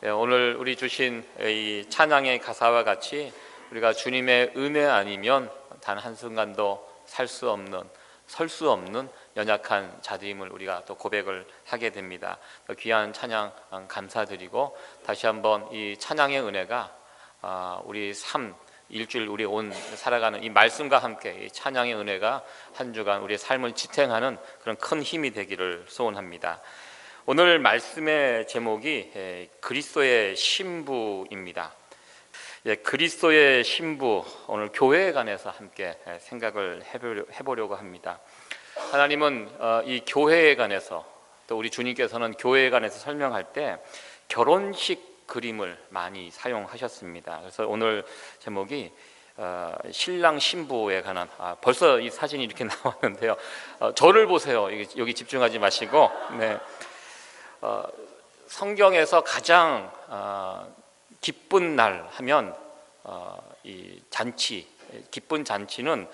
오늘 우리 주신 이 찬양의 가사와 같이 우리가 주님의 은혜 아니면 단 한순간도 살 수 없는, 설 수 없는 연약한 자들임을 우리가 또 고백을 하게 됩니다. 귀한 찬양 감사드리고 다시 한번 이 찬양의 은혜가 우리 삶 일주일 우리 살아가는 이 말씀과 함께 이 찬양의 은혜가 한 주간 우리의 삶을 지탱하는 그런 큰 힘이 되기를 소원합니다. 오늘 말씀의 제목이 그리스도의 신부입니다. 그리스도의 신부, 오늘 교회에 관해서 함께 생각을 해보려고 합니다. 하나님은 이 교회에 관해서, 또 우리 주님께서는 교회에 관해서 설명할 때 결혼식 그림을 많이 사용하셨습니다. 그래서 오늘 제목이 신랑 신부에 관한, 벌써 이 사진이 이렇게 나왔는데요. 저를 보세요. 여기 집중하지 마시고. 네. 성경에서 가장 기쁜 날 하면 이 잔치, 기쁜 잔치는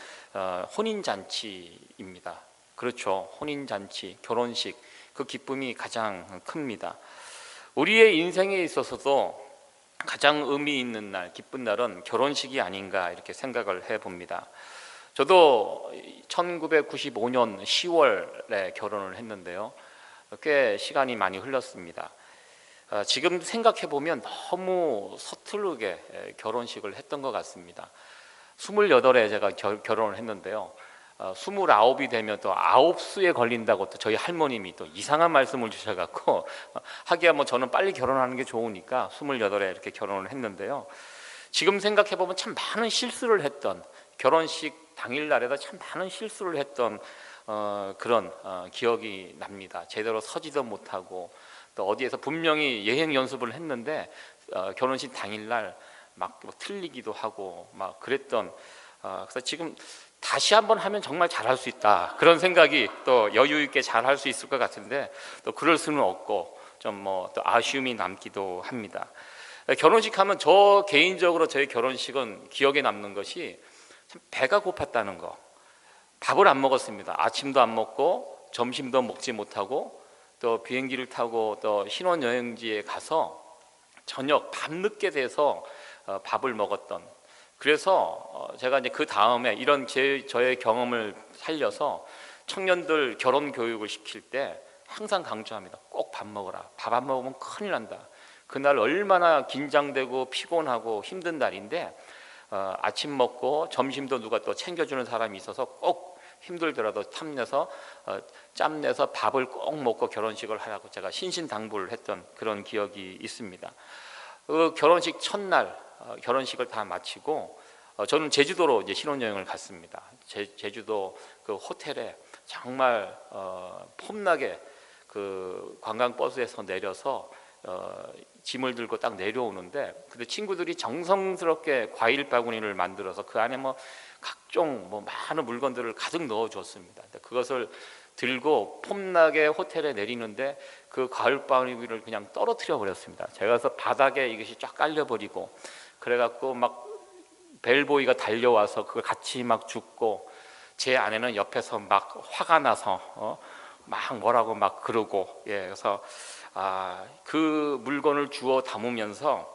혼인 잔치입니다. 그렇죠. 혼인 잔치, 결혼식, 그 기쁨이 가장 큽니다. 우리의 인생에 있어서도 가장 의미 있는 날, 기쁜 날은 결혼식이 아닌가 이렇게 생각을 해봅니다. 저도 1995년 10월에 결혼을 했는데요. 꽤 시간이 많이 흘렀습니다. 지금 생각해보면 너무 서투르게 결혼식을 했던 것 같습니다. 28에 제가 결혼을 했는데요. 29이 되면 또 9수에 걸린다고 또 저희 할머님이 또 이상한 말씀을 주셔갖고 하기야 뭐 저는 빨리 결혼하는 게 좋으니까 28에 이렇게 결혼을 했는데요. 지금 생각해보면 참 많은 실수를 했던, 결혼식 당일날에도 참 많은 실수를 했던 그런 기억이 납니다. 제대로 서지도 못하고 또 어디에서 분명히 예행 연습을 했는데 결혼식 당일날 막 틀리기도 하고 막 그랬던, 그래서 지금 다시 한번 하면 정말 잘할 수 있다 그런 생각이, 또 여유 있게 잘할 수 있을 것 같은데 또 그럴 수는 없고 좀 또 아쉬움이 남기도 합니다. 결혼식 하면 저 개인적으로 저희 결혼식은 기억에 남는 것이 참 배가 고팠다는 거. 밥을 안 먹었습니다. 아침도 안 먹고 점심도 먹지 못하고 또 비행기를 타고 또 신혼여행지에 가서 저녁 밤늦게 돼서 밥을 먹었던, 그래서 제가 이제 그 다음에 이런 저의 경험을 살려서 청년들 결혼 교육을 시킬 때 항상 강조합니다. 꼭 밥 먹어라. 밥 안 먹으면 큰일 난다. 그날 얼마나 긴장되고 피곤하고 힘든 날인데 아침 먹고 점심도 누가 또 챙겨주는 사람이 있어서 꼭 힘들더라도 짬내서 밥을 꼭 먹고 결혼식을 하라고 제가 신신당부를 했던 그런 기억이 있습니다. 그 결혼식 첫날 결혼식을 다 마치고 저는 제주도로 이제 신혼여행을 갔습니다. 제주도 그 호텔에 정말 폼나게 그 관광버스에서 내려서 짐을 들고 딱 내려오는데, 근데 친구들이 정성스럽게 과일 바구니를 만들어서 그 안에 뭐 각종 많은 물건들을 가득 넣어줬습니다. 그것을 들고 폼나게 호텔에 내리는데 그 과일 바구니를 그냥 떨어뜨려 버렸습니다. 제가 그래서 바닥에 이것이 쫙 깔려버리고, 그래갖고 막 벨보이가 달려와서 그걸 같이 막 줍고, 제 아내는 옆에서 막 화가 나서 막 뭐라고 막 그러고, 그래서 그 물건을 주워 담으면서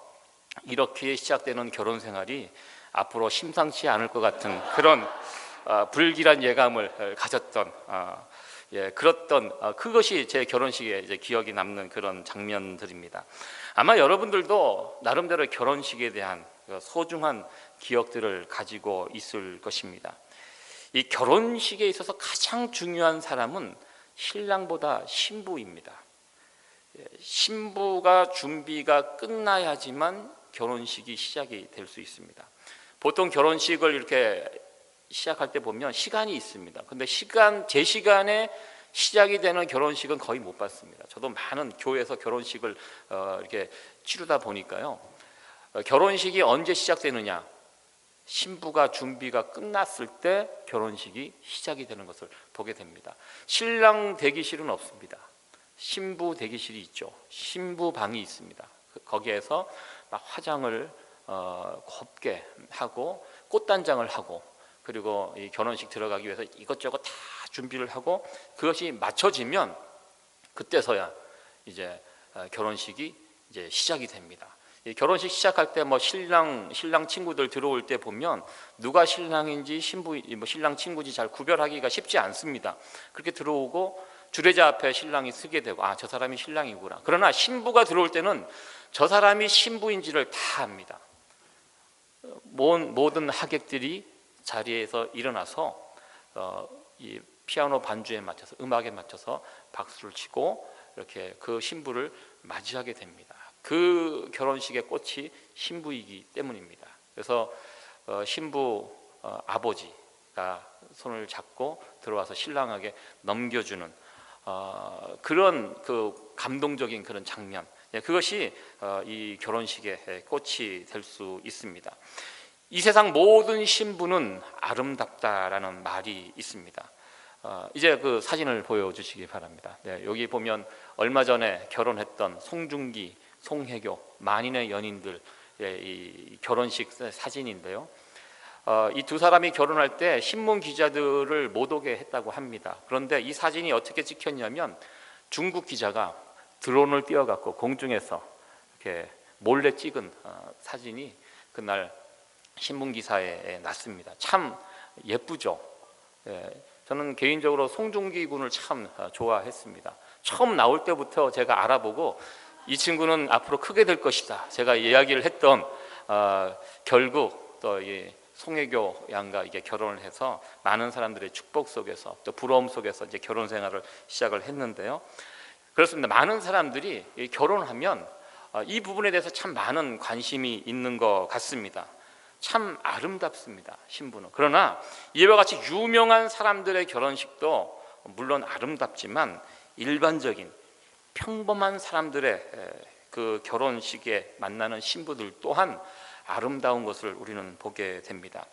이렇게 시작되는 결혼 생활이 앞으로 심상치 않을 것 같은 그런 불길한 예감을 가졌던, 그랬던 그것이 제 결혼식에 이제 기억이 남는 그런 장면들입니다. 아마 여러분들도 나름대로 결혼식에 대한 소중한 기억들을 가지고 있을 것입니다. 이 결혼식에 있어서 가장 중요한 사람은 신랑보다 신부입니다. 신부가 준비가 끝나야지만 결혼식이 시작이 될 수 있습니다. 보통 결혼식을 이렇게 시작할 때 보면 시간이 있습니다. 근데 제 시간에 시작이 되는 결혼식은 거의 못 봤습니다. 저도 많은 교회에서 결혼식을 이렇게 치르다 보니까요, 결혼식이 언제 시작되느냐, 신부가 준비가 끝났을 때 결혼식이 시작이 되는 것을 보게 됩니다. 신랑 대기실은 없습니다. 신부 대기실이 있죠. 신부 방이 있습니다. 거기에서 막 화장을 곱게 하고 꽃단장을 하고, 그리고 이 결혼식 들어가기 위해서 이것저것 다 준비를 하고, 그것이 맞춰지면 그때서야 이제 결혼식이 이제 시작이 됩니다. 이 결혼식 시작할 때 뭐 신랑 친구들 들어올 때 보면 누가 신랑인지 신랑 친구인지 잘 구별하기가 쉽지 않습니다. 그렇게 들어오고 주례자 앞에 신랑이 서게 되고 아, 저 사람이 신랑이구나. 그러나 신부가 들어올 때는 저 사람이 신부인지를 다 압니다. 모든 하객들이 자리에서 일어나서 이 피아노 반주에 맞춰서 음악에 맞춰서 박수를 치고 이렇게 그 신부를 맞이하게 됩니다. 그 결혼식의 꽃이 신부이기 때문입니다. 그래서 신부 아버지가 손을 잡고 들어와서 신랑에게 넘겨주는 그런 그 감동적인 그런 장면, 그것이 이 결혼식의 꽃이 될 수 있습니다. 이 세상 모든 신부는 아름답다라는 말이 있습니다. 이제 그 사진을 보여주시기 바랍니다. 네, 여기 보면 얼마 전에 결혼했던 송중기, 송혜교, 만인의 연인들 이 결혼식 사진인데요. 이 두 사람이 결혼할 때 신문 기자들을 못 오게 했다고 합니다. 그런데 이 사진이 어떻게 찍혔냐면 중국 기자가 드론을 띄워갖고 공중에서 이렇게 몰래 찍은 사진이 그날 신문 기사에 났습니다. 참 예쁘죠. 저는 개인적으로 송중기 군을 참 좋아했습니다. 처음 나올 때부터 제가 알아보고 이 친구는 앞으로 크게 될 것이다 제가 이야기를 했던 결국 또 이 송혜교 양과 이게 결혼을 해서 많은 사람들의 축복 속에서 또 부러움 속에서 이제 결혼 생활을 시작을 했는데요. 그렇습니다. 많은 사람들이 결혼하면 이 부분에 대해서 참 많은 관심이 있는 것 같습니다. 참 아름답습니다, 신부는. 그러나 이와 같이 유명한 사람들의 결혼식도 물론 아름답지만 일반적인 평범한 사람들의 그 결혼식에 만나는 신부들 또한 아름다운 것을 우리는 보게 됩니다.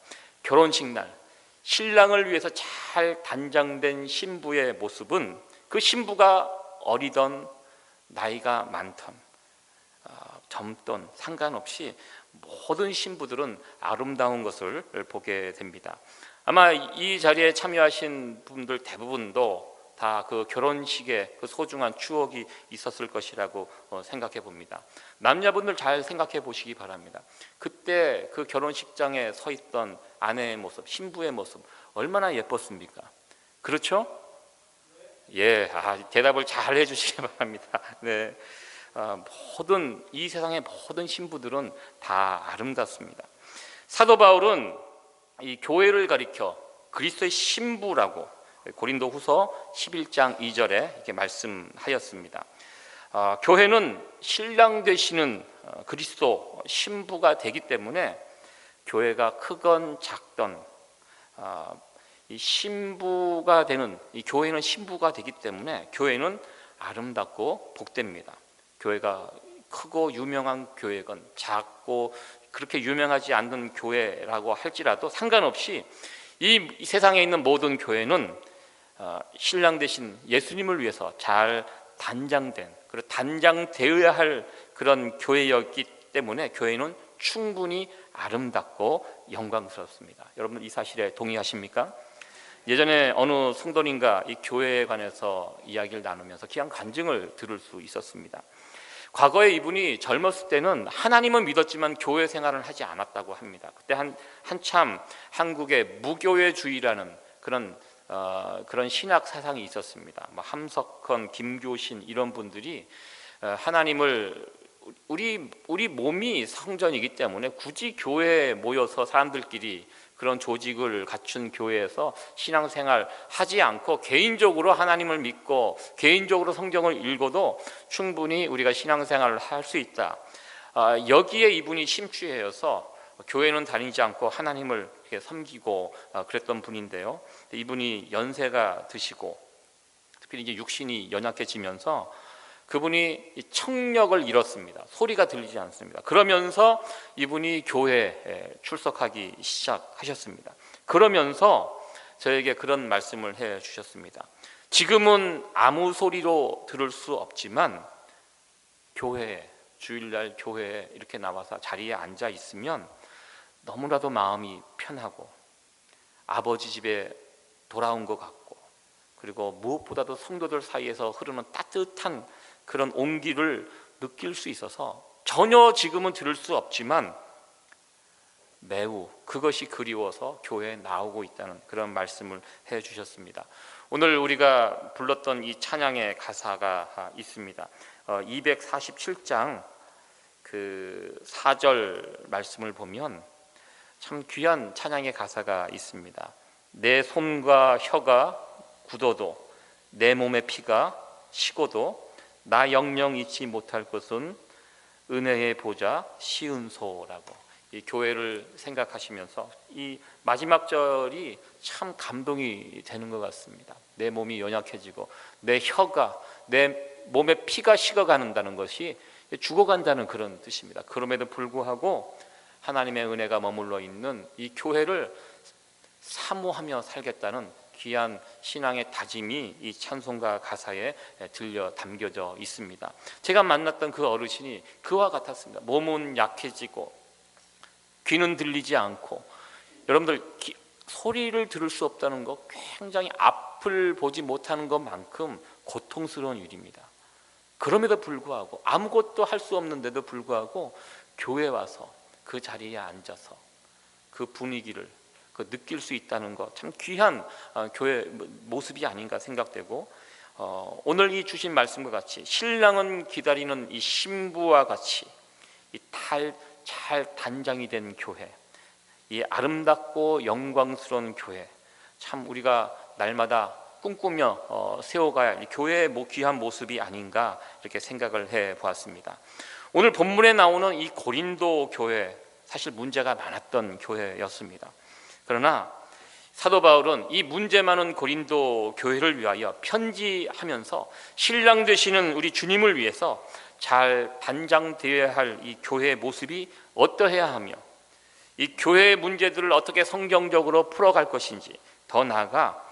결혼식 날 신랑을 위해서 잘 단장된 신부의 모습은 그 신부가 어리던 나이가 많던 젊던 상관없이 모든 신부들은 아름다운 것을 보게 됩니다. 아마 이 자리에 참여하신 분들 대부분도 다 그 결혼식에 그 소중한 추억이 있었을 것이라고 생각해 봅니다. 남자분들 잘 생각해 보시기 바랍니다. 그때 그 결혼식장에 서 있던 아내의 모습, 신부의 모습 얼마나 예뻤습니까? 그렇죠? 예, 대답을 잘 해주시기 바랍니다. 네, 이 세상의 모든 신부들은 다 아름답습니다. 사도 바울은 이 교회를 가리켜 그리스도의 신부라고 고린도후서 11장 2절에 이렇게 말씀하였습니다. 교회는 신랑 되시는 그리스도 신부가 되기 때문에 교회가 크건 작던 이 신부가 되는 이 교회는 신부가 되기 때문에 교회는 아름답고 복됩니다. 교회가 크고 유명한 교회건 작고 그렇게 유명하지 않는 교회라고 할지라도 상관없이 이 세상에 있는 모든 교회는 신랑 되신 예수님을 위해서 잘 단장된, 그리고 단장되어야 할 그런 교회였기 때문에 교회는 충분히 아름답고 영광스럽습니다. 여러분 이 사실에 동의하십니까? 예전에 어느 성도님과 이 교회에 관해서 이야기를 나누면서 귀한 간증을 들을 수 있었습니다. 과거에 이분이 젊었을 때는 하나님은 믿었지만 교회 생활을 하지 않았다고 합니다. 그때 한참 한국의 무교회주의라는 그런 신학 사상이 있었습니다. 뭐 함석헌, 김교신 이런 분들이 하나님을 우리 몸이 성전이기 때문에 굳이 교회에 모여서 사람들끼리 그런 조직을 갖춘 교회에서 신앙생활 하지 않고 개인적으로 하나님을 믿고 개인적으로 성경을 읽어도 충분히 우리가 신앙생활을 할 수 있다. 여기에 이분이 심취해서 교회는 다니지 않고 하나님을 이렇게 섬기고 그랬던 분인데요. 이분이 연세가 드시고 특별히 이제 육신이 연약해지면서 그분이 청력을 잃었습니다. 소리가 들리지 않습니다. 그러면서 이분이 교회에 출석하기 시작하셨습니다. 그러면서 저에게 그런 말씀을 해 주셨습니다. 지금은 아무 소리로 들을 수 없지만 교회에, 주일날 교회에 이렇게 나와서 자리에 앉아 있으면 너무나도 마음이 편하고 아버지 집에 돌아온 것 같고, 그리고 무엇보다도 성도들 사이에서 흐르는 따뜻한 그런 온기를 느낄 수 있어서 전혀 지금은 들을 수 없지만 매우 그것이 그리워서 교회에 나오고 있다는 그런 말씀을 해 주셨습니다. 오늘 우리가 불렀던 이 찬양의 가사가 있습니다. 247장 그 4절 말씀을 보면 참 귀한 찬양의 가사가 있습니다. 내 손과 혀가 굳어도 내 몸의 피가 식어도 나 영영 잊지 못할 것은 은혜의 보좌 시은소라고, 이 교회를 생각하시면서 이 마지막 절이 참 감동이 되는 것 같습니다. 내 몸이 연약해지고 내 혀가, 내 몸의 피가 식어간다는 것이 죽어간다는 그런 뜻입니다. 그럼에도 불구하고 하나님의 은혜가 머물러 있는 이 교회를 사모하며 살겠다는 귀한 신앙의 다짐이 이 찬송가 가사에 들려 담겨져 있습니다. 제가 만났던 그 어르신이 그와 같았습니다. 몸은 약해지고 귀는 들리지 않고, 여러분들 소리를 들을 수 없다는 거 굉장히 앞을 보지 못하는 것만큼 고통스러운 일입니다. 그럼에도 불구하고 아무것도 할 수 없는데도 불구하고 교회에 와서 그 자리에 앉아서 그 분위기를 느낄 수 있다는 것, 참 귀한 교회 모습이 아닌가 생각되고, 오늘 이 주신 말씀과 같이 신랑은 기다리는 이 신부와 같이 이 잘 단장이 된 교회, 이 아름답고 영광스러운 교회, 참 우리가 날마다 꿈꾸며 세워가야 할 교회의 귀한 모습이 아닌가 이렇게 생각을 해보았습니다. 오늘 본문에 나오는 이 고린도 교회, 사실 문제가 많았던 교회였습니다. 그러나 사도 바울은 이 문제 많은 고린도 교회를 위하여 편지하면서 신랑 되시는 우리 주님을 위해서 잘 단장되어야 할 이 교회의 모습이 어떠해야 하며 이 교회의 문제들을 어떻게 성경적으로 풀어갈 것인지, 더 나아가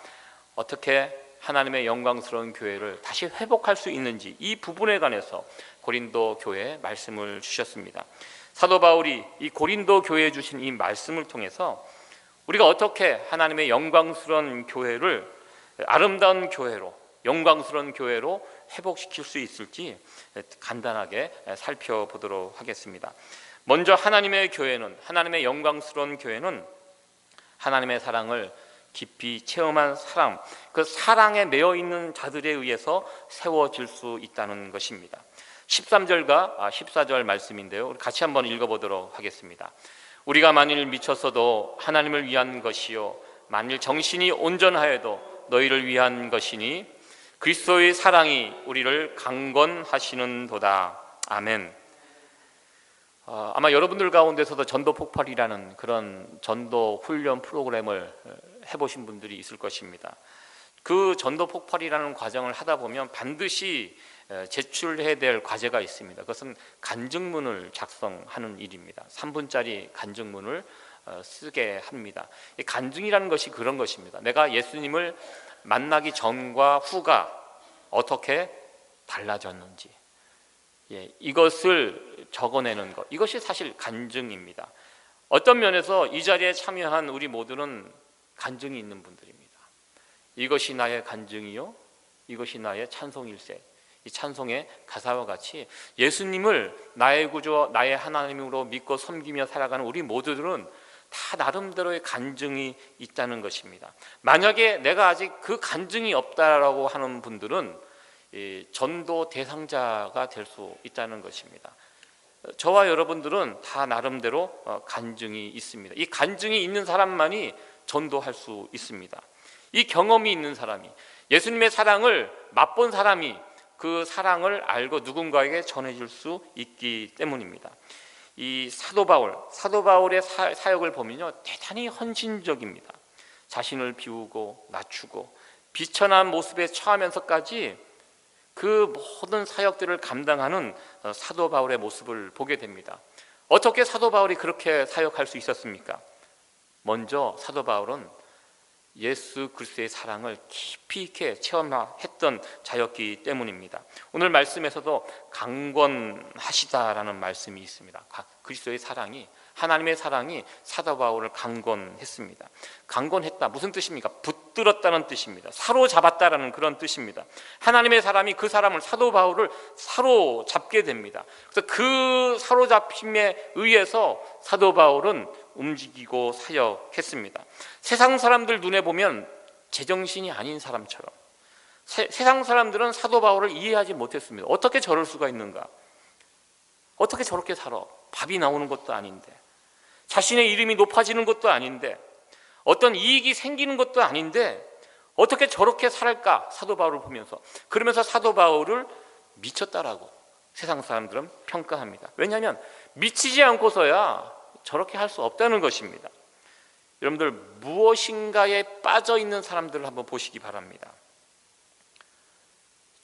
어떻게 하나님의 영광스러운 교회를 다시 회복할 수 있는지, 이 부분에 관해서 고린도 교회에 말씀을 주셨습니다. 사도 바울이 이 고린도 교회에 주신 이 말씀을 통해서 우리가 어떻게 하나님의 영광스러운 교회를 아름다운 교회로, 영광스러운 교회로 회복시킬 수 있을지 간단하게 살펴보도록 하겠습니다. 먼저 하나님의 교회는, 하나님의 영광스러운 교회는 하나님의 사랑을 깊이 체험한 사람, 그 사랑에 매여 있는 자들에 의해서 세워질 수 있다는 것입니다. 13절과 14절 말씀인데요, 같이 한번 읽어보도록 하겠습니다. 우리가 만일 미쳤어도 하나님을 위한 것이요 만일 정신이 온전하여도 너희를 위한 것이니 그리스도의 사랑이 우리를 강건하시는도다. 아멘. 아마 여러분들 가운데서도 전도 폭발이라는 그런 전도 훈련 프로그램을 해보신 분들이 있을 것입니다. 그 전도 폭발이라는 과정을 하다 보면 반드시 제출해야 될 과제가 있습니다. 그것은 간증문을 작성하는 일입니다. 3분짜리 간증문을 쓰게 합니다. 이 간증이라는 것이 그런 것입니다. 내가 예수님을 만나기 전과 후가 어떻게 달라졌는지, 이것을 적어내는 것, 이것이 사실 간증입니다. 어떤 면에서 이 자리에 참여한 우리 모두는 간증이 있는 분들입니다. 이것이 나의 간증이요, 이것이 나의 찬송일세. 이 찬송의 가사와 같이 예수님을 나의 구주, 나의 하나님으로 믿고 섬기며 살아가는 우리 모두들은 다 나름대로의 간증이 있다는 것입니다. 만약에 내가 아직 그 간증이 없다라고 하는 분들은 전도 대상자가 될 수 있다는 것입니다. 저와 여러분들은 다 나름대로 간증이 있습니다. 이 간증이 있는 사람만이 전도할 수 있습니다. 이 경험이 있는 사람이, 예수님의 사랑을 맛본 사람이 그 사랑을 알고 누군가에게 전해줄 수 있기 때문입니다. 이 사도 바울의 사역을 보면요, 대단히 헌신적입니다. 자신을 비우고 낮추고 비천한 모습에 처하면서까지 그 모든 사역들을 감당하는 사도 바울의 모습을 보게 됩니다. 어떻게 사도 바울이 그렇게 사역할 수 있었습니까? 먼저 사도 바울은 예수 그리스도의 사랑을 깊이 있게 체험했던 자였기 때문입니다. 오늘 말씀에서도 강건하시다라는 말씀이 있습니다. 그리스도의 사랑이, 하나님의 사랑이 사도 바울을 강건했습니다. 강건했다, 무슨 뜻입니까? 붙들었다는 뜻입니다. 사로잡았다라는 그런 뜻입니다. 하나님의 사람이 그 사람을, 사도 바울을 사로잡게 됩니다. 그래서 그 사로잡힘에 의해서 사도 바울은 움직이고 사역했습니다. 세상 사람들 눈에 보면 제정신이 아닌 사람처럼, 세상 사람들은 사도 바울을 이해하지 못했습니다. 어떻게 저럴 수가 있는가? 어떻게 저렇게 살아? 밥이 나오는 것도 아닌데, 자신의 이름이 높아지는 것도 아닌데, 어떤 이익이 생기는 것도 아닌데 어떻게 저렇게 살까? 사도 바울을 보면서. 그러면서 사도 바울을 미쳤다라고 세상 사람들은 평가합니다. 왜냐하면 미치지 않고서야 저렇게 할 수 없다는 것입니다. 여러분들, 무엇인가에 빠져 있는 사람들을 한번 보시기 바랍니다.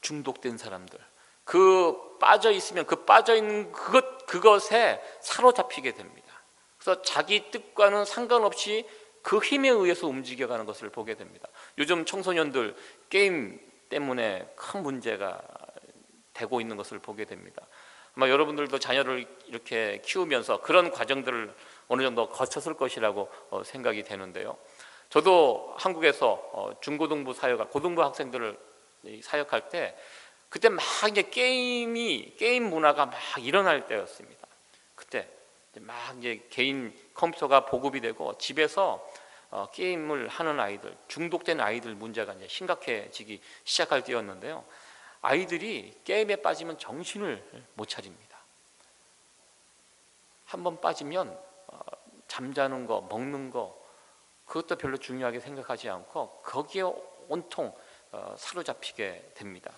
중독된 사람들, 그 빠져 있으면 그 빠져 있는 그것에 사로잡히게 됩니다. 그래서 자기 뜻과는 상관없이 그 힘에 의해서 움직여가는 것을 보게 됩니다. 요즘 청소년들 게임 때문에 큰 문제가 되고 있는 것을 보게 됩니다. 아마 여러분들도 자녀를 이렇게 키우면서 그런 과정들을 어느 정도 거쳤을 것이라고 생각이 되는데요. 저도 한국에서 중고등부 사역할, 고등부 학생들을 사역할 때 그때 막 이제 게임 문화가 막 일어날 때였습니다. 그때 막 이제 개인 컴퓨터가 보급이 되고 집에서 게임을 하는 아이들, 중독된 아이들 문제가 이제 심각해지기 시작할 때였는데요. 아이들이 게임에 빠지면 정신을 못 차립니다. 한번 빠지면 잠자는 거, 먹는 거, 그것도 별로 중요하게 생각하지 않고 거기에 온통 사로잡히게 됩니다.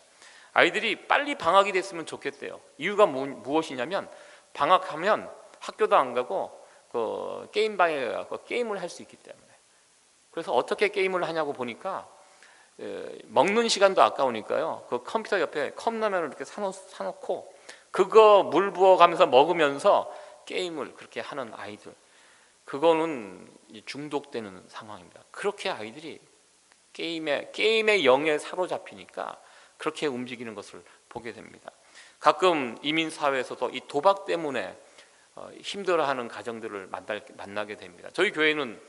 아이들이 빨리 방학이 됐으면 좋겠대요. 이유가 무엇이냐면 방학하면 학교도 안 가고 그 게임방에 가서 게임을 할 수 있기 때문에. 그래서 어떻게 게임을 하냐고 보니까 먹는 시간도 아까우니까요, 그 컴퓨터 옆에 컵라면을 이렇게 사놓고 그거 물 부어가면서 먹으면서 게임을 그렇게 하는 아이들, 그거는 중독되는 상황입니다. 그렇게 아이들이 게임의 영에 사로잡히니까 그렇게 움직이는 것을 보게 됩니다. 가끔 이민사회에서도 이 도박 때문에 힘들어하는 가정들을 만나게 됩니다. 저희 교회는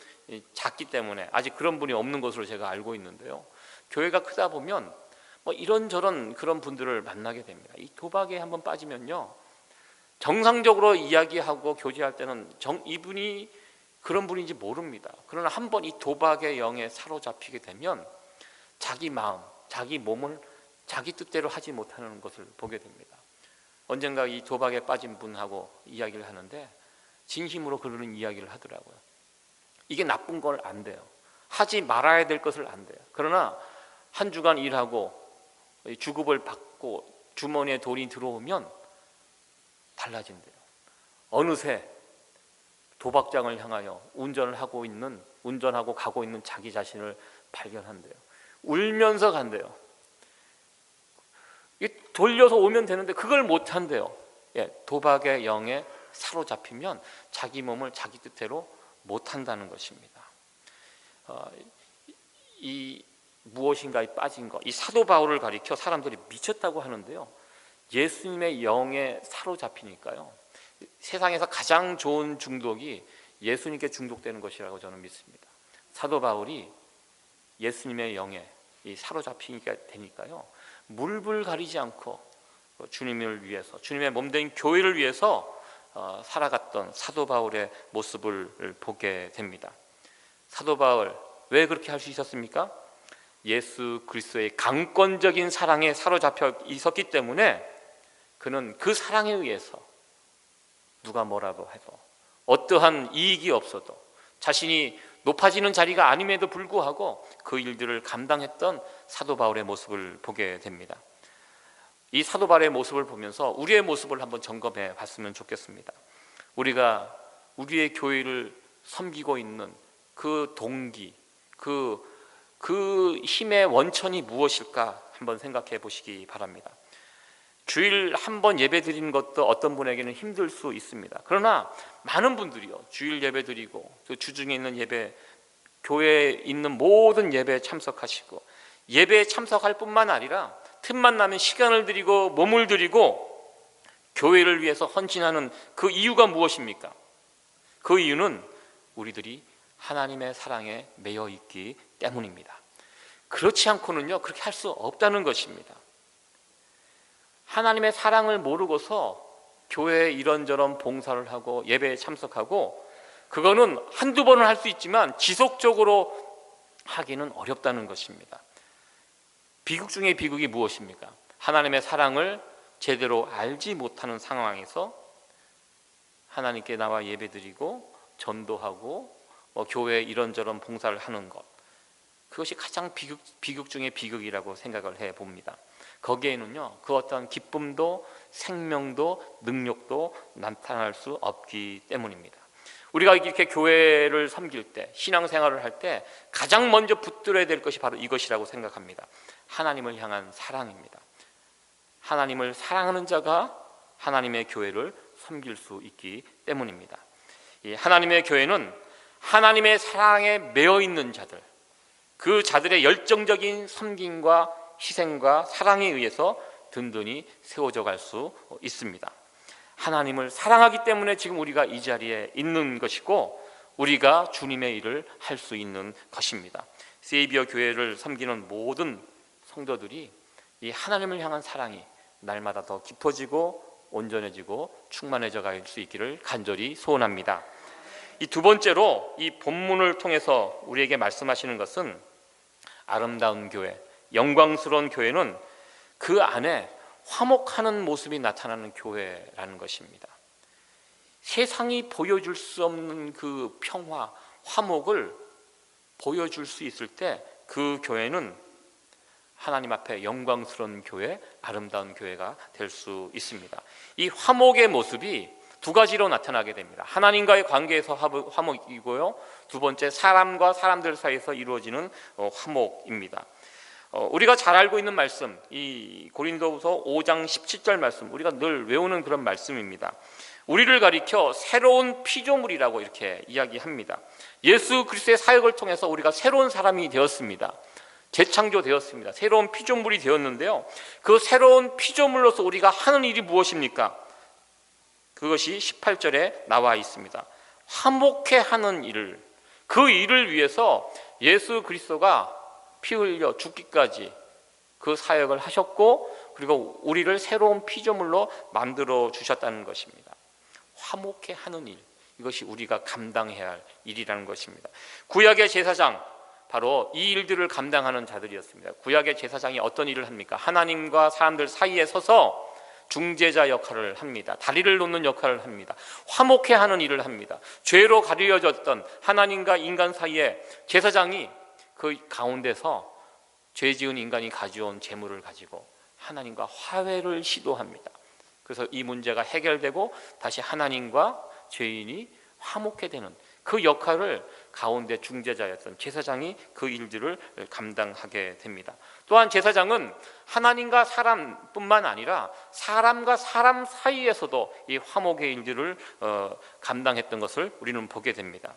작기 때문에 아직 그런 분이 없는 것으로 제가 알고 있는데요. 교회가 크다 보면 뭐 이런저런 그런 분들을 만나게 됩니다. 이 도박에 한번 빠지면요, 정상적으로 이야기하고 교제할 때는 이분이 그런 분인지 모릅니다. 그러나 한번 이 도박의 영에 사로잡히게 되면 자기 마음, 자기 몸을 자기 뜻대로 하지 못하는 것을 보게 됩니다. 언젠가 이 도박에 빠진 분하고 이야기를 하는데 진심으로 그러는 이야기를 하더라고요. 이게 나쁜 걸 안 돼요. 하지 말아야 될 것을 안 돼요. 그러나 한 주간 일하고 주급을 받고 주머니에 돈이 들어오면 달라진대요. 어느새 도박장을 향하여 운전하고 가고 있는 자기 자신을 발견한대요. 울면서 간대요. 돌려서 오면 되는데 그걸 못 한대요. 도박의 영에 사로잡히면 자기 몸을 자기 뜻대로 못 한다는 것입니다. 이 무엇인가에 빠진 것, 이 사도 바울을 가리켜 사람들이 미쳤다고 하는데요, 예수님의 영에 사로잡히니까요, 세상에서 가장 좋은 중독이 예수님께 중독되는 것이라고 저는 믿습니다. 사도 바울이 예수님의 영에 사로잡히니까 되니까요, 물불 가리지 않고 주님을 위해서, 주님의 몸된 교회를 위해서 살아갔던 사도 바울의 모습을 보게 됩니다. 사도 바울 왜 그렇게 할 수 있었습니까? 예수 그리스도의 강권적인 사랑에 사로잡혀 있었기 때문에 그는 그 사랑에 의해서 누가 뭐라고 해도, 어떠한 이익이 없어도, 자신이 높아지는 자리가 아님에도 불구하고 그 일들을 감당했던 사도 바울의 모습을 보게 됩니다. 이 사도 바울의 모습을 보면서 우리의 모습을 한번 점검해 봤으면 좋겠습니다. 우리가 우리의 교회를 섬기고 있는 그 동기, 그 힘의 원천이 무엇일까 한번 생각해 보시기 바랍니다. 주일 한 번 예배 드리는 것도 어떤 분에게는 힘들 수 있습니다. 그러나 많은 분들이요, 주일 예배 드리고 또 주중에 있는 예배, 교회에 있는 모든 예배에 참석하시고, 예배에 참석할 뿐만 아니라 틈만 나면 시간을 드리고 몸을 드리고 교회를 위해서 헌신하는 그 이유가 무엇입니까? 그 이유는 우리들이 하나님의 사랑에 매여 있기 때문입니다. 그렇지 않고는요 그렇게 할 수 없다는 것입니다. 하나님의 사랑을 모르고서 교회에 이런저런 봉사를 하고 예배에 참석하고, 그거는 한두 번은 할 수 있지만 지속적으로 하기는 어렵다는 것입니다. 비극 중에 비극이 무엇입니까? 하나님의 사랑을 제대로 알지 못하는 상황에서 하나님께 나와 예배드리고 전도하고 교회에 이런저런 봉사를 하는 것, 그것이 가장 비극 중에 비극이라고 생각을 해봅니다. 거기에는요 그 어떤 기쁨도 생명도 능력도 나타날 수 없기 때문입니다. 우리가 이렇게 교회를 섬길 때, 신앙생활을 할 때 가장 먼저 붙들어야 될 것이 바로 이것이라고 생각합니다. 하나님을 향한 사랑입니다. 하나님을 사랑하는 자가 하나님의 교회를 섬길 수 있기 때문입니다. 이 하나님의 교회는 하나님의 사랑에 매여 있는 자들, 그 자들의 열정적인 섬김과 희생과 사랑에 의해서 든든히 세워져 갈 수 있습니다. 하나님을 사랑하기 때문에 지금 우리가 이 자리에 있는 것이고 우리가 주님의 일을 할 수 있는 것입니다. 세이비어 교회를 섬기는 모든 성도들이 이 하나님을 향한 사랑이 날마다 더 깊어지고 온전해지고 충만해져 갈 수 있기를 간절히 소원합니다. 이 두 번째로 이 본문을 통해서 우리에게 말씀하시는 것은 아름다운 교회, 영광스러운 교회는 그 안에 화목하는 모습이 나타나는 교회라는 것입니다. 세상이 보여줄 수 없는 그 평화, 화목을 보여줄 수 있을 때 그 교회는 하나님 앞에 영광스러운 교회, 아름다운 교회가 될 수 있습니다. 이 화목의 모습이 두 가지로 나타나게 됩니다. 하나님과의 관계에서 화목이고요, 두 번째 사람과 사람들 사이에서 이루어지는 화목입니다. 우리가 잘 알고 있는 말씀, 이 고린도후서 5장 17절 말씀, 우리가 늘 외우는 그런 말씀입니다. 우리를 가리켜 새로운 피조물이라고 이렇게 이야기합니다. 예수 그리스도의 사역을 통해서 우리가 새로운 사람이 되었습니다. 재창조되었습니다. 새로운 피조물이 되었는데요, 그 새로운 피조물로서 우리가 하는 일이 무엇입니까? 그것이 18절에 나와 있습니다. 화목해 하는 일을, 그 일을 위해서 예수 그리스도가 피 흘려 죽기까지 그 사역을 하셨고, 그리고 우리를 새로운 피조물로 만들어 주셨다는 것입니다. 화목해 하는 일, 이것이 우리가 감당해야 할 일이라는 것입니다. 구약의 제사장, 바로 이 일들을 감당하는 자들이었습니다. 구약의 제사장이 어떤 일을 합니까? 하나님과 사람들 사이에 서서 중재자 역할을 합니다. 다리를 놓는 역할을 합니다. 화목해 하는 일을 합니다. 죄로 가려졌던 하나님과 인간 사이에 제사장이 그 가운데서 죄 지은 인간이 가져온 재물을 가지고 하나님과 화해를 시도합니다. 그래서 이 문제가 해결되고 다시 하나님과 죄인이 화목해 되는 그 역할을 가운데 중재자였던 제사장이 그 일들을 감당하게 됩니다. 또한 제사장은 하나님과 사람뿐만 아니라 사람과 사람 사이에서도 이 화목의 일들을 감당했던 것을 우리는 보게 됩니다.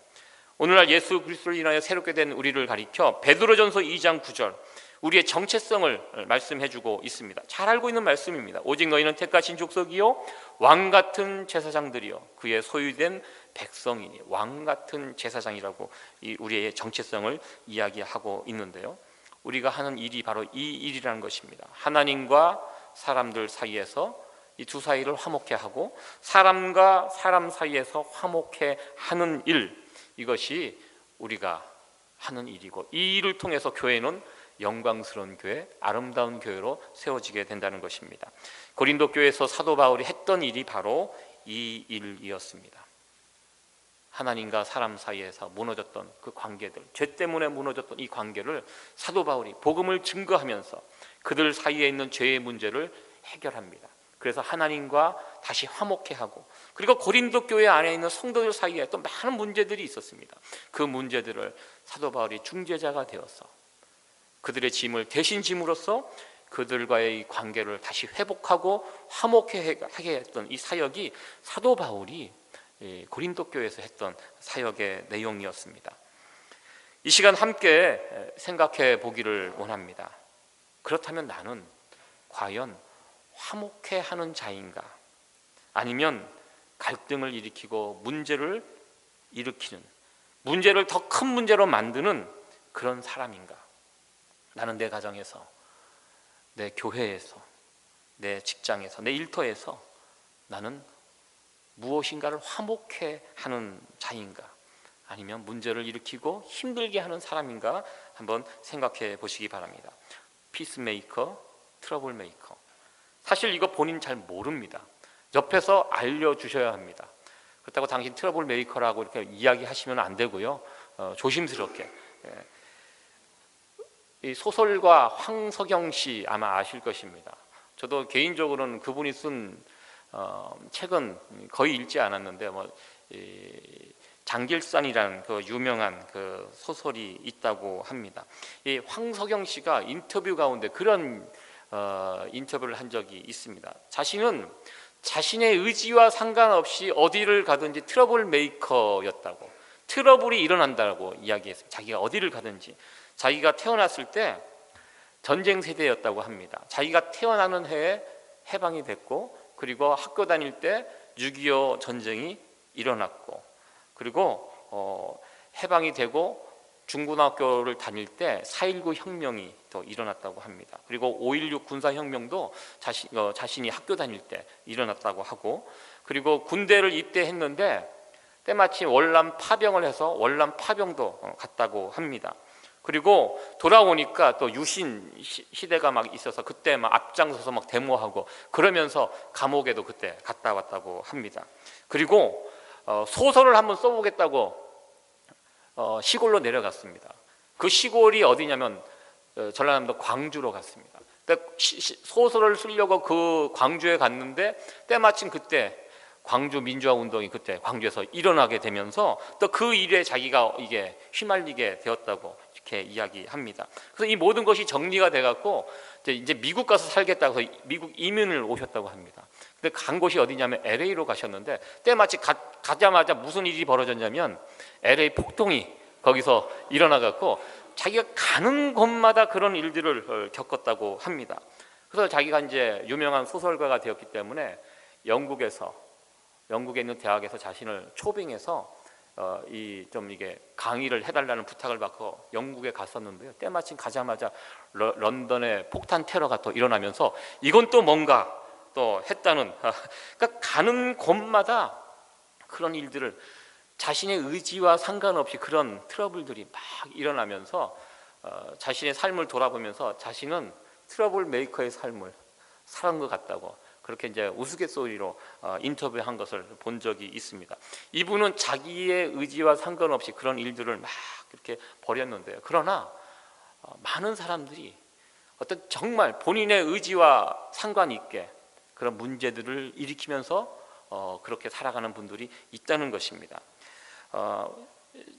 오늘날 예수 그리스도를 인하여 새롭게 된 우리를 가리켜 베드로전서 2장 9절, 우리의 정체성을 말씀해주고 있습니다. 잘 알고 있는 말씀입니다. 오직 너희는 택하신 족속이요 왕같은 제사장들이요 그의 소유된 백성이니, 왕같은 제사장이라고 우리의 정체성을 이야기하고 있는데요, 우리가 하는 일이 바로 이 일이라는 것입니다. 하나님과 사람들 사이에서 이 두 사이를 화목해 하고 사람과 사람 사이에서 화목해 하는 일, 이것이 우리가 하는 일이고, 이 일을 통해서 교회는 영광스러운 교회, 아름다운 교회로 세워지게 된다는 것입니다. 고린도 교회에서 사도 바울이 했던 일이 바로 이 일이었습니다. 하나님과 사람 사이에서 무너졌던 그 관계들, 죄 때문에 무너졌던 이 관계를 사도 바울이 복음을 증거하면서 그들 사이에 있는 죄의 문제를 해결합니다. 그래서 하나님과 다시 화목해 하고, 그리고 고린도 교회 안에 있는 성도들 사이에 또 많은 문제들이 있었습니다. 그 문제들을 사도 바울이 중재자가 되어서 그들의 짐을 대신 짐으로써 그들과의 관계를 다시 회복하고 화목하게 했던 이 사역이 사도 바울이 고린도 교회에서 했던 사역의 내용이었습니다. 이 시간 함께 생각해 보기를 원합니다. 그렇다면 나는 과연 화목해 하는 자인가? 아니면 갈등을 일으키고 문제를 일으키는, 문제를 더 큰 문제로 만드는 그런 사람인가? 나는 내 가정에서, 내 교회에서, 내 직장에서, 내 일터에서 나는 무엇인가를 화목해 하는 자인가, 아니면 문제를 일으키고 힘들게 하는 사람인가 한번 생각해 보시기 바랍니다. 피스메이커, 트러블 메이커. 사실 이거 본인 잘 모릅니다. 옆에서 알려주셔야 합니다. 그렇다고 당신 트러블 메이커라고 이렇게 이야기하시면 안 되고요. 조심스럽게. 이 소설가 황석영 씨 아마 아실 것입니다. 저도 개인적으로는 그분이 쓴 책은 거의 읽지 않았는데, 장길산이라는 그 유명한 그 소설이 있다고 합니다. 이 황석영 씨가 인터뷰 가운데 그런 인터뷰를 한 적이 있습니다. 자신은 자신의 의지와 상관없이 어디를 가든지 트러블 메이커였다고, 트러블이 일어난다고 이야기했습니다. 자기가 어디를 가든지. 자기가 태어났을 때 전쟁 세대였다고 합니다. 자기가 태어나는 해에 해방이 됐고, 그리고 학교 다닐 때 6.25 전쟁이 일어났고, 그리고 해방이 되고 중고등학교를 다닐 때 4.19 혁명이 또 일어났다고 합니다. 그리고 5.16 군사혁명도 자신이 학교 다닐 때 일어났다고 하고, 그리고 군대를 입대했는데 때마침 월남 파병을 해서 월남 파병도 갔다고 합니다. 그리고 돌아오니까 또 유신 시대가 막 있어서 그때 막 앞장서서 막 데모하고 그러면서 감옥에도 그때 갔다 왔다고 합니다. 그리고 소설을 한번 써보겠다고 시골로 내려갔습니다. 그 시골이 어디냐면 전라남도 광주로 갔습니다. 소설을 쓰려고 그 광주에 갔는데 때마침 그때 광주 민주화 운동이 그때 광주에서 일어나게 되면서 또 그 일에 자기가 이게 휘말리게 되었다고 이렇게 이야기합니다. 그래서 이 모든 것이 정리가 돼갖고 이제 미국 가서 살겠다고 해서 미국 이민을 오셨다고 합니다. 근데 간 곳이 어디냐면 LA로 가셨는데 때마침 가자마자 무슨 일이 벌어졌냐면 LA 폭동이 거기서 일어나갖고 자기가 가는 곳마다 그런 일들을 겪었다고 합니다. 그래서 자기가 이제 유명한 소설가가 되었기 때문에 영국에 있는 대학에서 자신을 초빙해서 이게 강의를 해달라는 부탁을 받고 영국에 갔었는데요. 때마침 가자마자 런던에 폭탄 테러가 또 일어나면서 이건 또 뭔가 또 했다는 그러니까 가는 곳마다 그런 일들을 자신의 의지와 상관없이 그런 트러블들이 막 일어나면서 자신의 삶을 돌아보면서 자신은 트러블 메이커의 삶을 살은 것 같다고 그렇게 이제 우스갯소리로 인터뷰한 것을 본 적이 있습니다. 이분은 자기의 의지와 상관없이 그런 일들을 막 이렇게 벌였는데요. 그러나 많은 사람들이 어떤 정말 본인의 의지와 상관 있게 그런 문제들을 일으키면서 그렇게 살아가는 분들이 있다는 것입니다.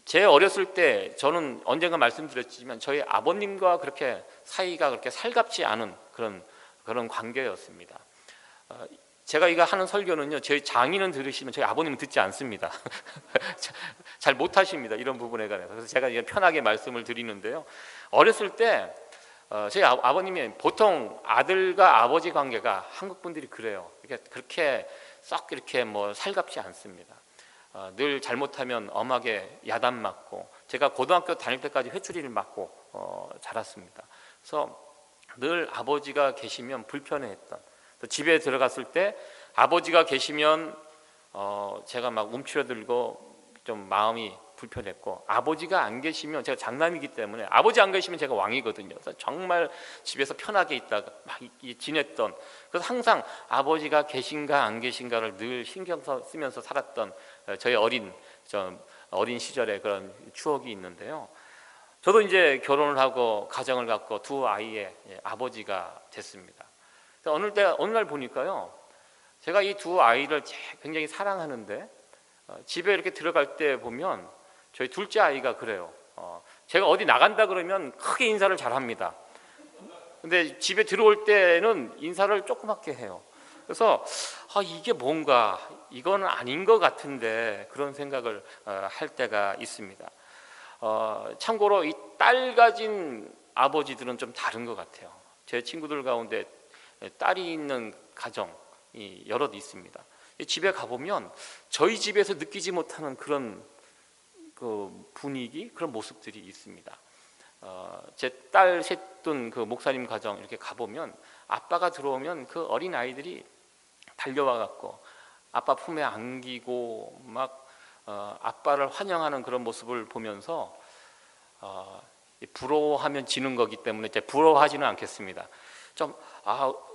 제 어렸을 때 저는 언젠가 말씀드렸지만 저희 아버님과 그렇게 사이가 그렇게 살갑지 않은 그런 관계였습니다. 제가 이거 하는 설교는요, 저희 장인은 들으시면 저희 아버님은 듣지 않습니다. 잘 못하십니다, 이런 부분에 관해서. 그래서 제가 편하게 말씀을 드리는데요. 어렸을 때 저희 아버님이 보통 아들과 아버지 관계가 한국 분들이 그래요. 그렇게 썩 이렇게 뭐 살갑지 않습니다. 늘 잘못하면 엄하게 야단 맞고, 제가 고등학교 다닐 때까지 회초리를 맞고 자랐습니다. 그래서 늘 아버지가 계시면 불편해했던, 또 집에 들어갔을 때 아버지가 계시면 제가 막 움츠러들고 좀 마음이 불편했고, 아버지가 안 계시면 제가 장남이기 때문에 아버지 안 계시면 제가 왕이거든요. 그래서 정말 집에서 편하게 있다가 막 지냈던, 그래서 항상 아버지가 계신가 안 계신가를 늘 신경 쓰면서 살았던 저희 어린 시절의 그런 추억이 있는데요. 저도 이제 결혼을 하고 가정을 갖고 두 아이의 아버지가 됐습니다. 어느 날 보니까요, 제가 이 두 아이를 굉장히 사랑하는데 집에 이렇게 들어갈 때 보면 저희 둘째 아이가 그래요. 제가 어디 나간다 그러면 크게 인사를 잘합니다. 근데 집에 들어올 때는 인사를 조그맣게 해요. 그래서 이게 뭔가 이건 아닌 것 같은데 그런 생각을 할 때가 있습니다. 참고로 이 딸 가진 아버지들은 좀 다른 것 같아요. 제 친구들 가운데 딸이 있는 가정이 여럿 있습니다. 집에 가보면 저희 집에서 느끼지 못하는 그런 그 분위기, 그런 모습들이 있습니다. 제 딸 셋 둔 그 목사님 가정 이렇게 가보면 아빠가 들어오면 그 어린 아이들이 달려와 갖고 아빠 품에 안기고 막 아빠를 환영하는 그런 모습을 보면서 부러워하면 지는 거기 때문에 이제 부러워하지는 않겠습니다. 좀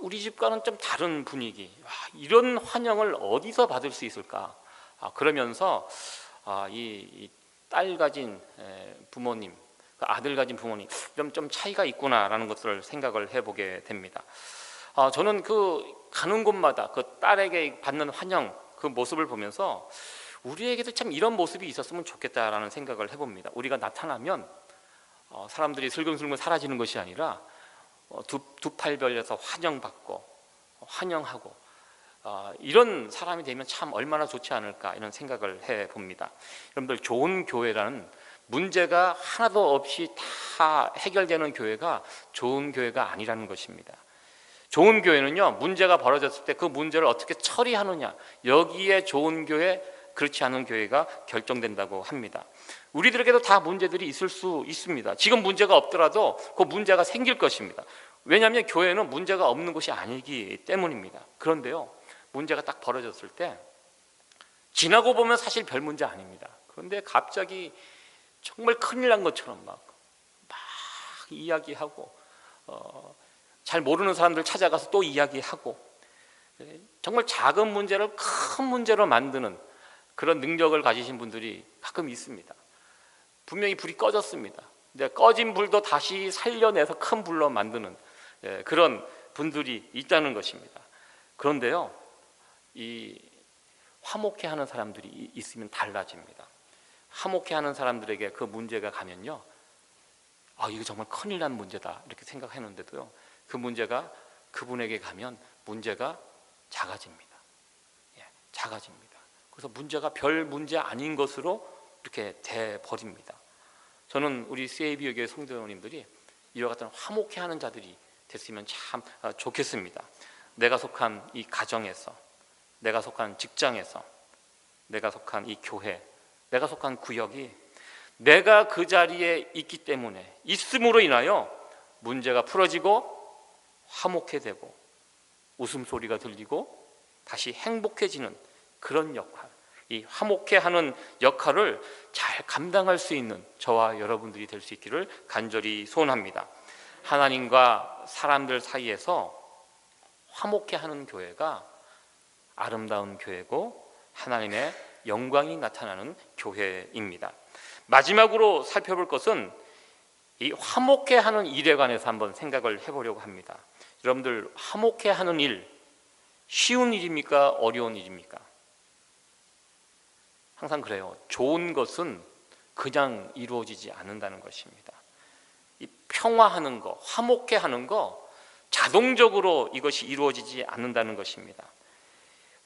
우리 집과는 좀 다른 분위기, 이런 환영을 어디서 받을 수 있을까? 그러면서 이 딸 가진 부모님, 아들 가진 부모님 좀 차이가 있구나라는 것을 생각을 해보게 됩니다. 저는 그 가는 곳마다 그 딸에게 받는 환영 그 모습을 보면서 우리에게도 참 이런 모습이 있었으면 좋겠다라는 생각을 해봅니다. 우리가 나타나면 사람들이 슬금슬금 사라지는 것이 아니라 두 팔 벌려서 환영받고 환영하고 이런 사람이 되면 참 얼마나 좋지 않을까 이런 생각을 해봅니다. 여러분들, 좋은 교회라는 문제가 하나도 없이 다 해결되는 교회가 좋은 교회가 아니라는 것입니다. 좋은 교회는요, 문제가 벌어졌을 때 그 문제를 어떻게 처리하느냐, 여기에 좋은 교회, 그렇지 않은 교회가 결정된다고 합니다. 우리들에게도 다 문제들이 있을 수 있습니다. 지금 문제가 없더라도 그 문제가 생길 것입니다. 왜냐하면 교회는 문제가 없는 곳이 아니기 때문입니다. 그런데요, 문제가 딱 벌어졌을 때 지나고 보면 사실 별 문제 아닙니다. 그런데 갑자기 정말 큰일 난 것처럼 막 이야기하고 잘 모르는 사람들 찾아가서 또 이야기하고 정말 작은 문제를 큰 문제로 만드는 그런 능력을 가지신 분들이 가끔 있습니다. 분명히 불이 꺼졌습니다. 근데 꺼진 불도 다시 살려내서 큰 불로 만드는 그런 분들이 있다는 것입니다. 그런데요, 이 화목해하는 사람들이 있으면 달라집니다. 화목해하는 사람들에게 그 문제가 가면요, 이거 정말 큰일 난 문제다 이렇게 생각했는데도요, 그 문제가 그분에게 가면 문제가 작아집니다. 작아집니다. 그래서 문제가 별 문제 아닌 것으로 이렇게 돼 버립니다. 저는 우리 세이비어 교회 성도님들이 이와 같은 화목해하는 자들이 됐으면 참 좋겠습니다. 내가 속한 이 가정에서, 내가 속한 직장에서, 내가 속한 이 교회, 내가 속한 구역이 내가 그 자리에 있기 때문에, 있음으로 인하여 문제가 풀어지고 화목해되고 웃음소리가 들리고 다시 행복해지는 그런 역할, 이 화목해하는 역할을 잘 감당할 수 있는 저와 여러분들이 될 수 있기를 간절히 소원합니다. 하나님과 사람들 사이에서 화목해하는 교회가 아름다운 교회고 하나님의 영광이 나타나는 교회입니다. 마지막으로 살펴볼 것은 이 화목해하는 일에 관해서 한번 생각을 해보려고 합니다. 여러분들, 화목해하는 일, 쉬운 일입니까? 어려운 일입니까? 항상 그래요. 좋은 것은 그냥 이루어지지 않는다는 것입니다. 이 평화하는 거, 화목해하는 거, 자동적으로 이것이 이루어지지 않는다는 것입니다.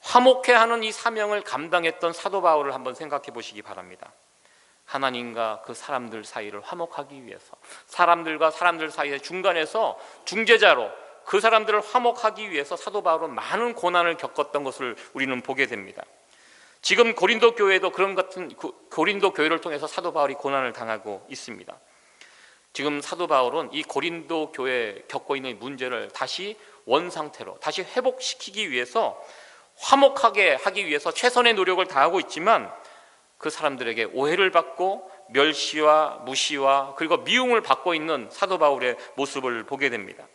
화목해하는 이 사명을 감당했던 사도 바울을 한번 생각해 보시기 바랍니다. 하나님과 그 사람들 사이를 화목하기 위해서, 사람들과 사람들 사이의 중간에서 중재자로 그 사람들을 화목하기 위해서 사도 바울은 많은 고난을 겪었던 것을 우리는 보게 됩니다. 지금 고린도 교회도 그런 같은 고린도 교회를 통해서 사도 바울이 고난을 당하고 있습니다. 지금 사도 바울은 이 고린도 교회에 겪고 있는 문제를 다시 원상태로 다시 회복시키기 위해서, 화목하게 하기 위해서 최선의 노력을 다하고 있지만 그 사람들에게 오해를 받고 멸시와 무시와 그리고 미움을 받고 있는 사도 바울의 모습을 보게 됩니다.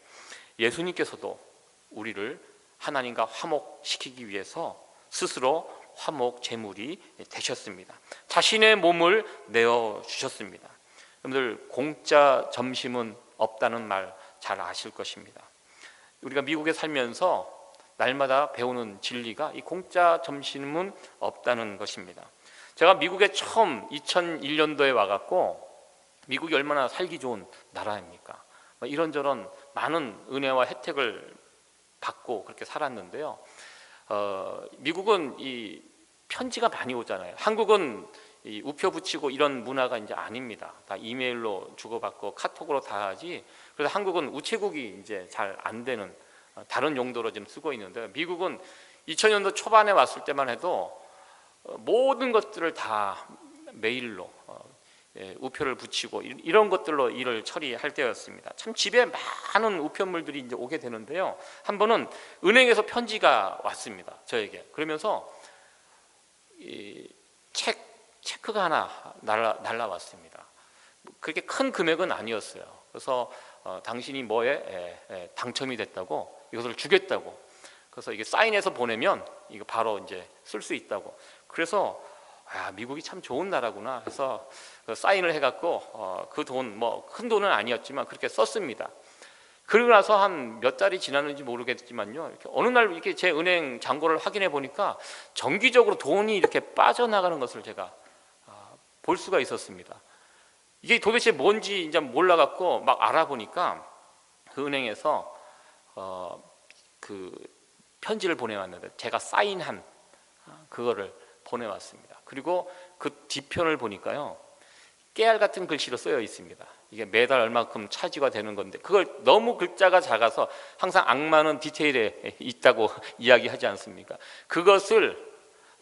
예수님께서도 우리를 하나님과 화목시키기 위해서 스스로 화목 제물이 되셨습니다. 자신의 몸을 내어주셨습니다. 여러분들, 공짜 점심은 없다는 말 잘 아실 것입니다. 우리가 미국에 살면서 날마다 배우는 진리가 이 공짜 점심은 없다는 것입니다. 제가 미국에 처음 2001년도에 와갖고, 미국이 얼마나 살기 좋은 나라입니까? 이런저런 많은 은혜와 혜택을 받고 그렇게 살았는데요. 미국은 이 편지가 많이 오잖아요. 한국은 이 우표 붙이고 이런 문화가 이제 아닙니다. 다 이메일로 주고받고 카톡으로 다 하지. 그래서 한국은 우체국이 이제 잘 안 되는 다른 용도로 좀 쓰고 있는데, 미국은 2000년도 초반에 왔을 때만 해도 모든 것들을 다 메일로, 우표를 붙이고 이런 것들로 일을 처리할 때였습니다. 참 집에 많은 우편물들이 이제 오게 되는데요. 한 번은 은행에서 편지가 왔습니다. 저에게. 그러면서 이 체크가 하나 날라왔습니다. 그렇게 큰 금액은 아니었어요. 그래서 당신이 뭐에 당첨이 됐다고, 이것을 주겠다고. 그래서 이게 사인해서 보내면 이거 바로 이제 쓸 수 있다고. 그래서 미국이 참 좋은 나라구나 해서 사인을 해갖고 그 돈, 뭐 큰 돈은 아니었지만 그렇게 썼습니다. 그러고 나서 한 몇 달이 지났는지 모르겠지만요, 이렇게 어느 날 이렇게 제 은행 잔고를 확인해 보니까 정기적으로 돈이 이렇게 빠져나가는 것을 제가 볼 수가 있었습니다. 이게 도대체 뭔지 이제 몰라갖고 막 알아보니까 그 은행에서 그 편지를 보내왔는데 제가 사인한 그거를 보내왔습니다. 그리고 그 뒤편을 보니까요, 깨알 같은 글씨로 쓰여 있습니다. 이게 매달 얼마큼 차지가 되는 건데, 그걸 너무 글자가 작아서 항상 악마는 디테일에 있다고 이야기하지 않습니까? 그것을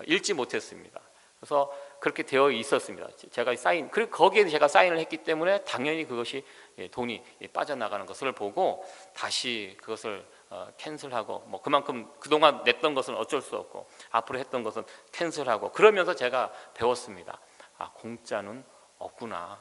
읽지 못했습니다. 그래서 그렇게 되어 있었습니다. 제가 그리고 거기에 제가 사인을 했기 때문에 당연히 그것이 돈이 빠져나가는 것을 보고 다시 그것을 캔슬하고, 뭐 그만큼 그동안 냈던 것은 어쩔 수 없고 앞으로 했던 것은 캔슬하고, 그러면서 제가 배웠습니다. 공짜는 없구나.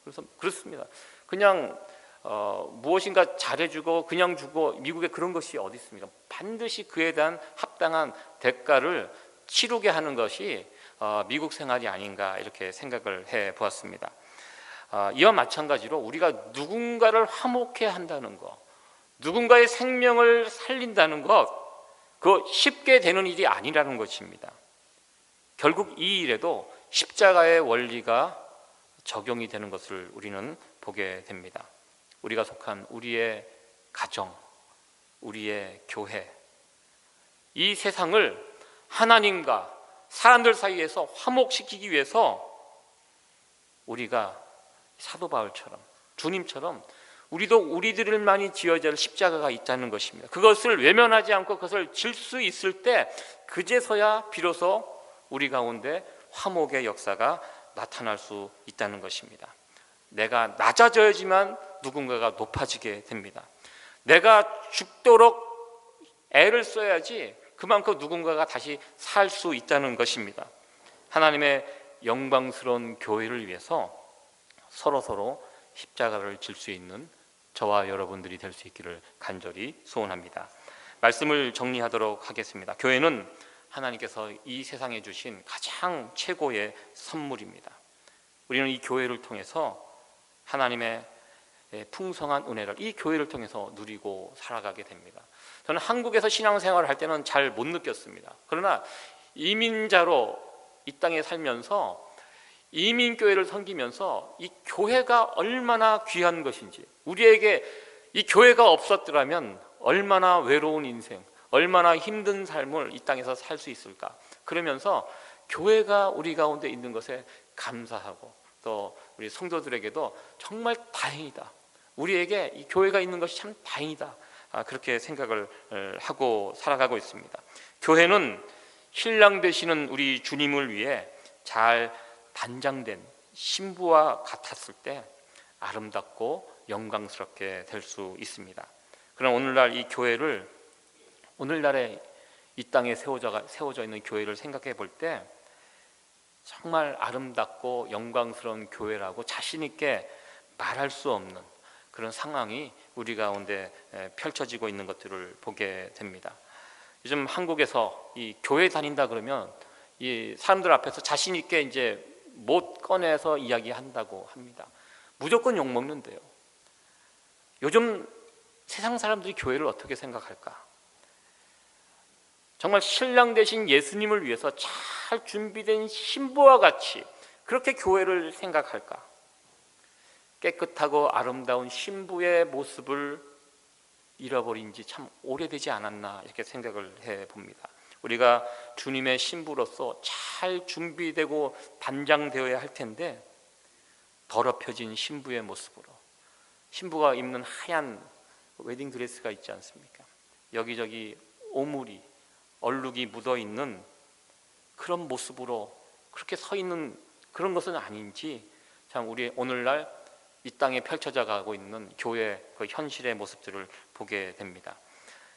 그래서 그렇습니다. 그냥 무엇인가 잘해주고 그냥 주고, 미국에 그런 것이 어디 있습니까? 반드시 그에 대한 합당한 대가를 치르게 하는 것이 미국 생활이 아닌가, 이렇게 생각을 해 보았습니다. 이와 마찬가지로 우리가 누군가를 화목해 한다는 것, 누군가의 생명을 살린다는 것, 그거 쉽게 되는 일이 아니라는 것입니다. 결국 이 일에도 십자가의 원리가 적용이 되는 것을 우리는 보게 됩니다. 우리가 속한 우리의 가정, 우리의 교회, 이 세상을 하나님과 사람들 사이에서 화목시키기 위해서 우리가 사도 바울처럼, 주님처럼 우리도 우리들만이 지어야 할 십자가가 있다는 것입니다. 그것을 외면하지 않고 그것을 질 수 있을 때 그제서야 비로소 우리 가운데 화목의 역사가 나타날 수 있다는 것입니다. 내가 낮아져야지만 누군가가 높아지게 됩니다. 내가 죽도록 애를 써야지 그만큼 누군가가 다시 살 수 있다는 것입니다. 하나님의 영광스러운 교회를 위해서 서로 십자가를 질 수 있는 저와 여러분들이 될 수 있기를 간절히 소원합니다. 말씀을 정리하도록 하겠습니다. 교회는 하나님께서 이 세상에 주신 가장 최고의 선물입니다. 우리는 이 교회를 통해서 하나님의 풍성한 은혜를 이 교회를 통해서 누리고 살아가게 됩니다. 저는 한국에서 신앙생활을 할 때는 잘 못 느꼈습니다. 그러나 이민자로 이 땅에 살면서 이민교회를 섬기면서 이 교회가 얼마나 귀한 것인지, 우리에게 이 교회가 없었더라면 얼마나 외로운 인생, 얼마나 힘든 삶을 이 땅에서 살 수 있을까. 그러면서 교회가 우리 가운데 있는 것에 감사하고, 또 우리 성도들에게도 정말 다행이다, 우리에게 이 교회가 있는 것이 참 다행이다, 그렇게 생각을 하고 살아가고 있습니다. 교회는 신랑 되시는 우리 주님을 위해 잘 단장된 신부와 같았을 때 아름답고 영광스럽게 될 수 있습니다. 그러나 오늘날 이 교회를, 오늘날의 이 땅에 세워져 있는 교회를 생각해 볼 때 정말 아름답고 영광스러운 교회라고 자신 있게 말할 수 없는 그런 상황이 우리 가운데 펼쳐지고 있는 것들을 보게 됩니다. 요즘 한국에서 이 교회 다닌다 그러면 이 사람들 앞에서 자신 있게 이제 못 꺼내서 이야기한다고 합니다. 무조건 욕 먹는데요. 요즘 세상 사람들이 교회를 어떻게 생각할까? 정말 신랑 되신 예수님을 위해서 잘 준비된 신부와 같이 그렇게 교회를 생각할까? 깨끗하고 아름다운 신부의 모습을 잃어버린 지 참 오래되지 않았나, 이렇게 생각을 해봅니다. 우리가 주님의 신부로서 잘 준비되고 단장되어야 할 텐데 더럽혀진 신부의 모습으로, 신부가 입는 하얀 웨딩드레스가 있지 않습니까? 여기저기 오물이, 얼룩이 묻어있는 그런 모습으로 그렇게 서 있는 그런 것은 아닌지 참 우리 오늘날 이 땅에 펼쳐져 가고 있는 교회 그 현실의 모습들을 보게 됩니다.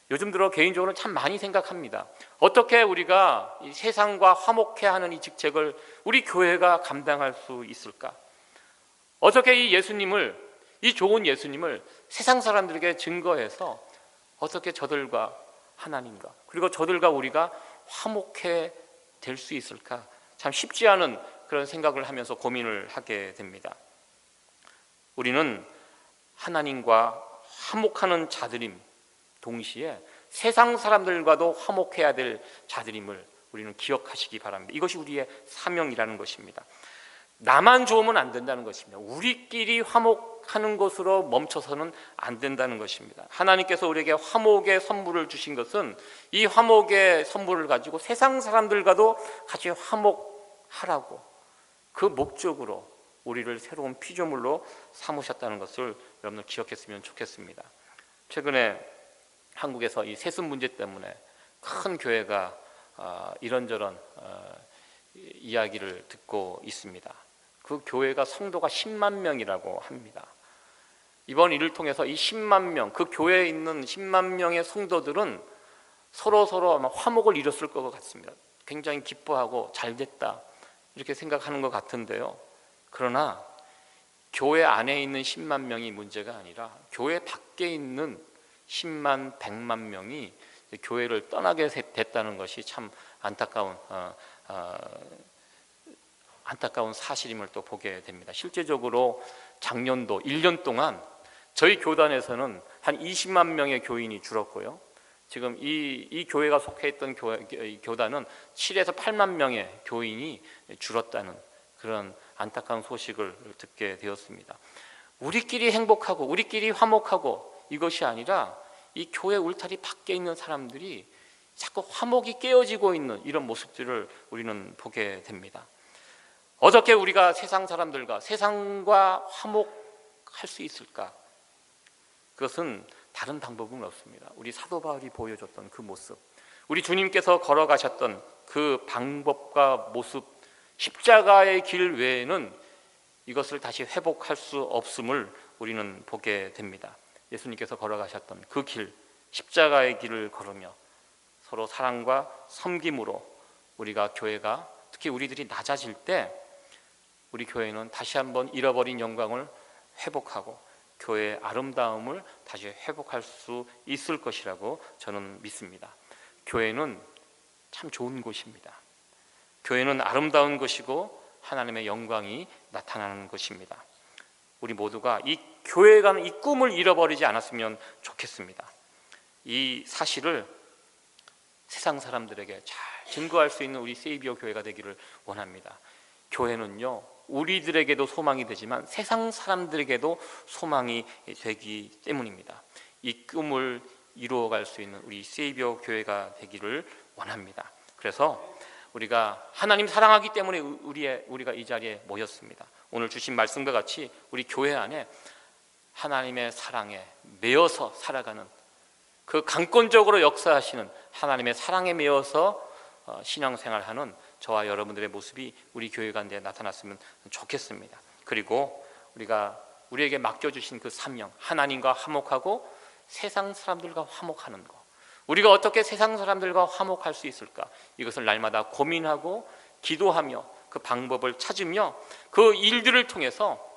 요즘 들어 개인적으로 참 많이 생각합니다. 어떻게 우리가 이 세상과 화목해야 하는 이 직책을 우리 교회가 감당할 수 있을까? 어떻게 이 예수님을, 이 좋은 예수님을 세상 사람들에게 증거해서 어떻게 저들과 하나님과 그리고 저들과 우리가 화목해 될 수 있을까? 참 쉽지 않은 그런 생각을 하면서 고민을 하게 됩니다. 우리는 하나님과 화목하는 자들임 동시에 세상 사람들과도 화목해야 될 자들임을 우리는 기억하시기 바랍니다. 이것이 우리의 사명이라는 것입니다. 나만 좋으면 안 된다는 것입니다. 우리끼리 화목하는 것으로 멈춰서는 안 된다는 것입니다. 하나님께서 우리에게 화목의 선물을 주신 것은 이 화목의 선물을 가지고 세상 사람들과도 같이 화목하라고 그 목적으로 우리를 새로운 피조물로 삼으셨다는 것을 여러분들 기억했으면 좋겠습니다. 최근에 한국에서 이 세습 문제 때문에 큰 교회가 이런저런 이야기를 듣고 있습니다. 그 교회가 성도가 10만 명이라고 합니다. 이번 일을 통해서 이 10만 명, 그 교회에 있는 10만 명의 성도들은 서로 아마 화목을 이뤘을 것 같습니다. 굉장히 기뻐하고 잘 됐다 이렇게 생각하는 것 같은데요. 그러나 교회 안에 있는 10만 명이 문제가 아니라 교회 밖에 있는 10만, 100만 명이 교회를 떠나게 됐다는 것이 참 안타까운 사실임을 또 보게 됩니다. 실제적으로 작년도 1년 동안 저희 교단에서는 한 20만 명의 교인이 줄었고요. 지금 이 교회가 속해 있던 교단은 7에서 8만 명의 교인이 줄었다는 그런 안타까운 소식을 듣게 되었습니다. 우리끼리 행복하고 우리끼리 화목하고 이것이 아니라 이 교회 울타리 밖에 있는 사람들이 자꾸 화목이 깨어지고 있는 이런 모습들을 우리는 보게 됩니다. 어떻게 우리가 세상 사람들과 세상과 화목할 수 있을까? 그것은 다른 방법은 없습니다. 우리 사도 바울이 보여줬던 그 모습, 우리 주님께서 걸어가셨던 그 방법과 모습, 십자가의 길 외에는 이것을 다시 회복할 수 없음을 우리는 보게 됩니다. 예수님께서 걸어가셨던 그 길, 십자가의 길을 걸으며 서로 사랑과 섬김으로 우리가 교회가 특히 우리들이 낮아질 때 우리 교회는 다시 한번 잃어버린 영광을 회복하고 교회의 아름다움을 다시 회복할 수 있을 것이라고 저는 믿습니다. 교회는 참 좋은 곳입니다. 교회는 아름다운 것이고 하나님의 영광이 나타나는 것입니다. 우리 모두가 이 교회가 이 꿈을 잃어버리지 않았으면 좋겠습니다. 이 사실을 세상 사람들에게 잘 증거할 수 있는 우리 세이비어 교회가 되기를 원합니다. 교회는요, 우리들에게도 소망이 되지만 세상 사람들에게도 소망이 되기 때문입니다. 이 꿈을 이루어갈 수 있는 우리 세이비어 교회가 되기를 원합니다. 그래서 우리가 하나님 사랑하기 때문에 우리가 이 자리에 모였습니다. 오늘 주신 말씀과 같이 우리 교회 안에 하나님의 사랑에 매여서 살아가는 그 강권적으로 역사하시는 하나님의 사랑에 매여서 신앙생활하는 저와 여러분들의 모습이 우리 교회 가운데 나타났으면 좋겠습니다. 그리고 우리에게 맡겨주신 그 사명, 하나님과 화목하고 세상 사람들과 화목하는 것, 우리가 어떻게 세상 사람들과 화목할 수 있을까? 이것을 날마다 고민하고 기도하며 그 방법을 찾으며 그 일들을 통해서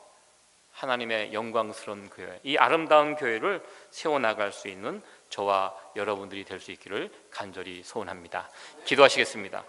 하나님의 영광스러운 교회, 이 아름다운 교회를 세워나갈 수 있는 저와 여러분들이 될 수 있기를 간절히 소원합니다. 기도하시겠습니다.